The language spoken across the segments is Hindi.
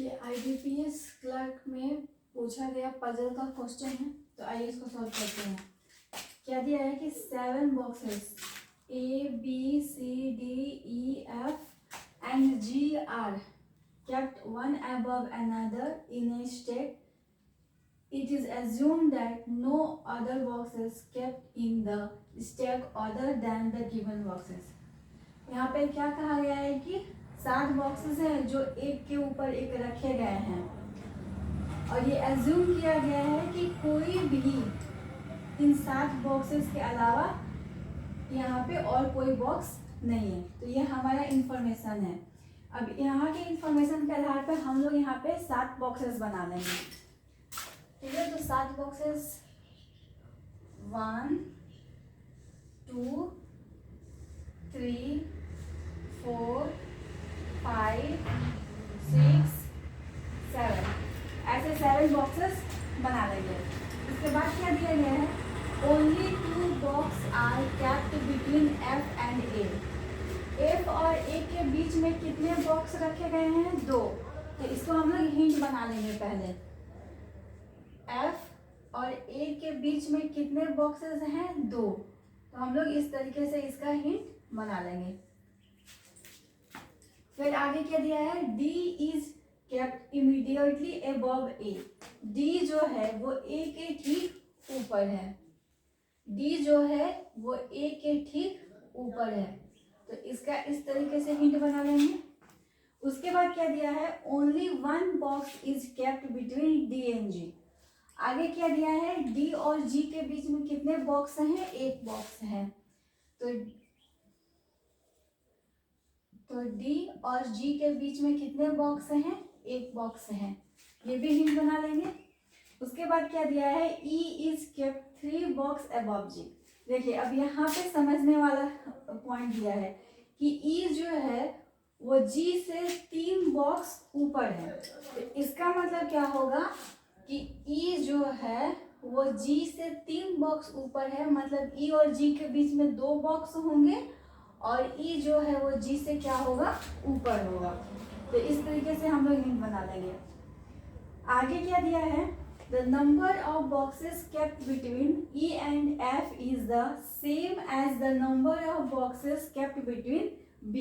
ये IBPS क्लर्क में पूछा गया पजल का क्वेश्चन है, तो आइए इसको सॉल्व करते हैं। क्या दिया है कि 7 boxes ABCDEF and G are kept one above another in a stack. It is assumed that no other boxes kept in the stack other than the given boxes. यहाँ पे क्या कहा गया है कि 7 बॉक्सेस हैं जो एक के ऊपर एक रखे गए हैं और ये एज्यूम किया गया है कि कोई भी इन 7 बॉक्सेस के अलावा यहाँ पे और कोई बॉक्स नहीं है। तो ये हमारा इंफॉर्मेशन है। अब यहाँ के इंफॉर्मेशन के आधार पर हम लोग यहाँ पे 7 बॉक्सेस बना लेंगे। ठीक है, तो 7 बॉक्सेस 1 2 3 4 5 6 7 ऐसे 7 बॉक्सेस बना लेंगे। इसके बाद क्या दिया गया है, only 2 box are kept between F and A। F और A के बीच में कितने बॉक्स रखे गए हैं? 2। तो इसको हम लोग हिंट बना लेंगे। पहले F और A के बीच में कितने बॉक्सेस हैं? 2। तो हम लोग इस तरीके से इसका हिंट बना लेंगे। फिर आगे क्या दिया है, D is kept immediately above A। D जो है वो A के ठीक ऊपर है। D जो है वो A के ठीक ऊपर है। तो इसका इस तरीके से हिंट बना लेंगे। उसके बाद क्या दिया है, only 1 box is kept between D and G। आगे क्या दिया है, D और G के बीच में कितने बॉक्स हैं? 1 बॉक्स है। तो D और G के बीच में कितने बॉक्स हैं? 1 बॉक्स है। ये भी हिंट बना लेंगे। उसके बाद क्या दिया है, E is kept 3 box above G। देखिए अब यहाँ पे समझने वाला पॉइंट दिया है कि E जो है वो G से 3 बॉक्स ऊपर है। तो इसका मतलब क्या होगा कि E जो है वो G से 3 बॉक्स ऊपर है, मतलब E और G के बीच में 2 बॉक्स होंगे और E जो है वो G से क्या होगा, ऊपर होगा। तो इस तरीके से हम लोग हिंट बना लेंगे। आगे क्या दिया है, the number of boxes kept between E and F is the same as the number of boxes kept between B।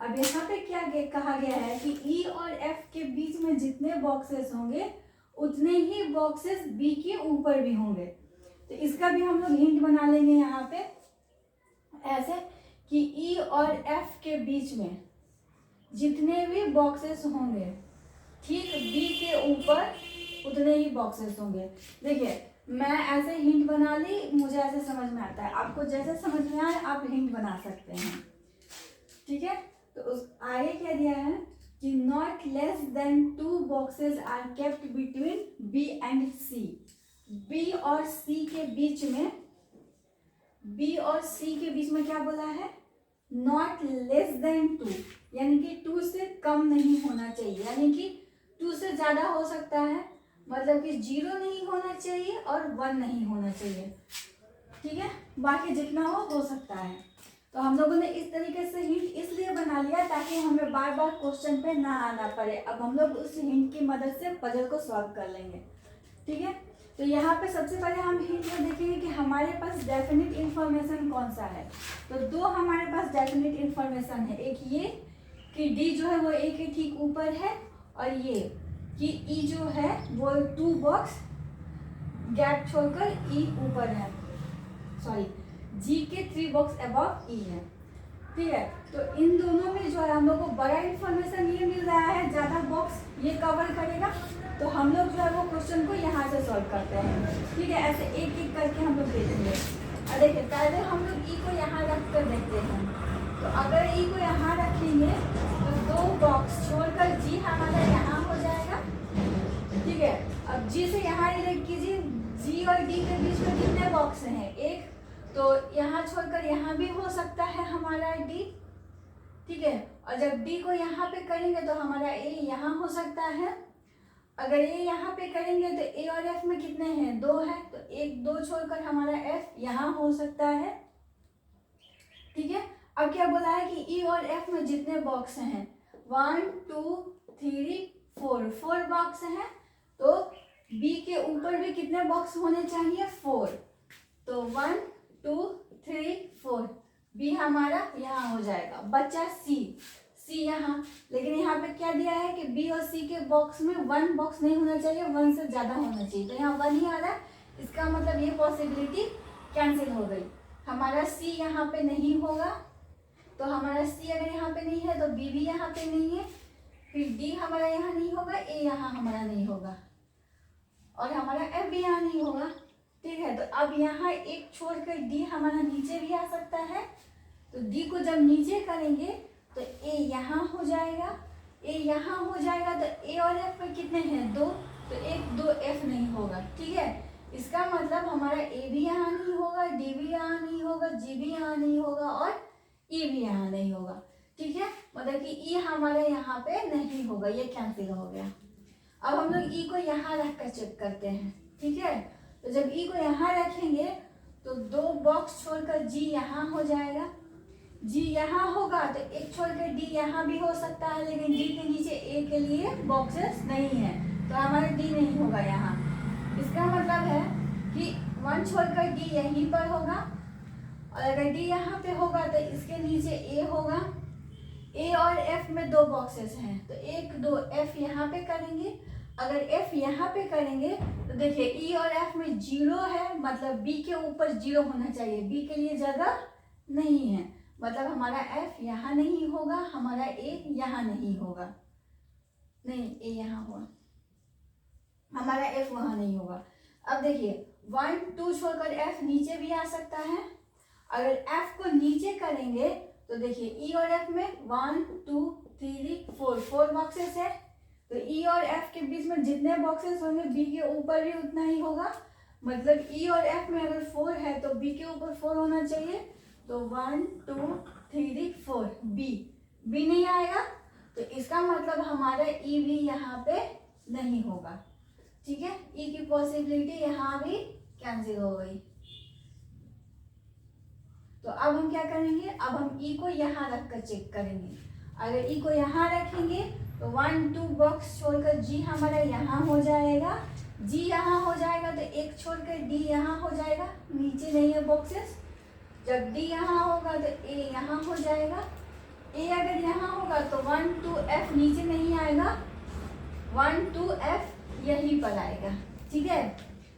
अब यहाँ पे क्या कहा गया है कि E और F के बीच में जितने बॉक्सेस होंगे उतने ही बॉक्सेस B के ऊपर भी होंगे। तो इसका भी हम लोग हिंट बना लेंगे यहाँ पे ऐसे कि E और F के बीच में जितने भी बॉक्सेस होंगे ठीक B के ऊपर उतने ही बॉक्सेस होंगे। देखिए मैं ऐसे हिंट बना ली, मुझे ऐसे समझ में आता है, आपको जैसे समझ में आए आप हिंट बना सकते हैं। ठीक है, तो उस आगे क्या दिया है कि not less than 2 boxes are kept between B and C। B और C के बीच में, B और C के बीच में क्या बोला है, नॉट लेस देन 2, यानी कि 2 से कम नहीं होना चाहिए, यानी कि 2 से ज़्यादा हो सकता है, मतलब कि 0 नहीं होना चाहिए और 1 नहीं होना चाहिए। ठीक है, बाकी जितना हो सकता है। तो हम लोगों ने इस तरीके से हिंट इसलिए बना लिया ताकि हमें बार बार क्वेश्चन पे ना आना पड़े। अब हम लोग उस हिंट की मदद से पजल को सॉल्व कर लेंगे। ठीक है, तो यहाँ पे सबसे पहले हम हिंट में देखेंगे कि हमारे पास डेफिनेट इंफॉर्मेशन कौन सा है। तो 2 हमारे पास डेफिनेट इंफॉर्मेशन है, एक ये कि D जो है वो A के ठीक ऊपर है और ये कि E जो है वो 2 बॉक्स गैप छोड़कर E ऊपर है, सॉरी G के 3 बॉक्स अबव E है। ठीक है, तो इन दोनों में जो है हम लोग को बड़ा इंफॉर्मेशन ये मिल रहा है, ज़्यादा बॉक्स ये कवर करेगा। तो हम लोग जो है वो क्वेश्चन को यहाँ से सॉल्व करते हैं। ठीक है, ऐसे एक एक करके हम लोग देखेंगे। और देखिए पहले हम लोग E को यहाँ रख कर देखते हैं। तो अगर E को यहाँ रखेंगे तो 2 बॉक्स छोड़कर G हमारा यहाँ हो जाएगा। ठीक है, अब G से यहाँ रिलेट कीजिए, G और D के बीच में कितने बॉक्स हैं? 1। तो यहाँ छोड़कर यहाँ भी हो सकता है हमारा D। ठीक है, और जब D को यहाँ पे करेंगे तो हमारा A यहाँ हो सकता है। अगर A यहाँ पे करेंगे तो A और F में कितने हैं? 2 है, तो 1 2 छोड़कर हमारा F यहाँ हो सकता है। ठीक है, अब क्या बोला है कि E और F में जितने बॉक्स हैं 1 2 3 4 बॉक्स हैं, तो बी के ऊपर भी कितने बॉक्स होने चाहिए? 4। तो 1 2 3 4, बी हमारा यहाँ हो जाएगा। बच्चा सी यहाँ, लेकिन यहाँ पे क्या दिया है कि बी और सी के बॉक्स में 1 बॉक्स नहीं होना चाहिए, 1 से ज़्यादा होना चाहिए। तो यहाँ 1 ही आ रहा है, इसका मतलब ये पॉसिबिलिटी कैंसिल हो गई। हमारा सी यहाँ पे नहीं होगा, तो हमारा सी अगर यहाँ पे नहीं है तो बी भी यहाँ पे नहीं है, फिर डी हमारा यहाँ नहीं होगा, ए यहाँ हमारा नहीं होगा, और हमारा एफ भी यहाँ नहीं होगा। ठीक है, तो अब यहाँ एक छोड़कर डी हमारा नीचे भी आ सकता है। तो डी को जब नीचे करेंगे तो ए यहाँ हो जाएगा, ए यहाँ हो जाएगा। तो ए और एफ में कितने हैं? 2, तो 1 2 एफ नहीं होगा। ठीक है, इसका मतलब हमारा ए भी यहाँ नहीं होगा, डी भी यहाँ नहीं होगा, जी भी यहाँ नहीं होगा, और ई भी यहाँ नहीं होगा। ठीक है, मतलब कि ई हमारे यहाँ पे नहीं होगा, ये कैंसिल हो गया। अब हम लोग ई को यहाँ रख कर चेक करते हैं। ठीक है, तो जब ई को यहाँ रखेंगे तो 2 बॉक्स छोड़कर जी यहाँ हो जाएगा, जी यहाँ होगा, तो एक छोड़कर डी यहाँ भी हो सकता है, लेकिन डी के नीचे ए के लिए बॉक्सेस नहीं है, तो हमारा डी नहीं होगा यहाँ। इसका मतलब है कि 1 छोड़कर डी यहीं पर होगा, और अगर डी यहाँ पे होगा तो इसके नीचे ए होगा। ए और एफ में 2 बॉक्सेस हैं, तो 1 2 एफ यहाँ पे करेंगे। अगर एफ यहाँ पे करेंगे तो देखिए ई और एफ में 0 है, मतलब बी के ऊपर 0 होना चाहिए, बी के लिए जगह नहीं है, मतलब हमारा एफ यहाँ नहीं होगा, हमारा ए यहाँ नहीं होगा, नहीं ए यहाँ हुआ, हमारा एफ वहाँ नहीं होगा। अब देखिए 1 2 छोड़कर एफ नीचे भी आ सकता है। अगर एफ को नीचे करेंगे तो देखिए ई और एफ में 1 2 3 4 बॉक्सेस है, तो ई और एफ के बीच में जितने बॉक्सेस होंगे बी के ऊपर भी उतना ही होगा, मतलब ई और एफ में अगर 4 है तो बी के ऊपर 4 होना चाहिए। तो 1 2 3 4, बी नहीं आएगा, तो इसका मतलब हमारा ई भी यहाँ पे नहीं होगा। ठीक है, ई की पॉसिबिलिटी यहाँ भी कैंसिल हो गई। तो अब हम क्या करेंगे? अब हम ई को यहाँ रख कर चेक करेंगे। अगर ई को यहाँ रखेंगे तो 1 2 बॉक्स छोड़कर जी हमारा यहाँ हो जाएगा, जी यहाँ हो जाएगा, तो एक छोड़कर डी यहाँ हो जाएगा, नीचे नहीं है बॉक्सेस। जब डी यहाँ होगा तो ए यहाँ हो जाएगा, ए अगर यहाँ होगा तो 1 2 एफ नीचे नहीं आएगा, 1 2 एफ यहीं पर आएगा। ठीक है,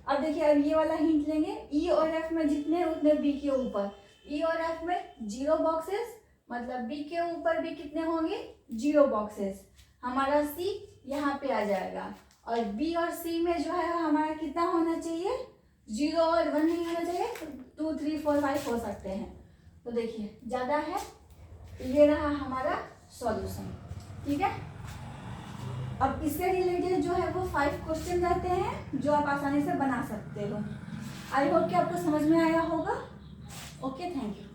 अब देखिए अब ये वाला हिंट लेंगे, ई और एफ में जितने उतने बी के ऊपर, ई और एफ में 0 बॉक्सेस, मतलब बी के ऊपर भी कितने होंगे? 0 बॉक्सेस। हमारा सी यहाँ पे आ जाएगा, और बी और सी में जो है हमारा कितना होना चाहिए? 0 और 1 नहीं होना चाहिए, 2 3 4 5 हो सकते हैं। तो देखिए ज़्यादा है, तो ये रहा हमारा सॉल्यूशन। ठीक है, अब इससे रिलेटेड जो है वो 5 क्वेश्चन रहते हैं जो आप आसानी से बना सकते हो। आई होप कि आपको समझ में आया होगा। Okay, thank you.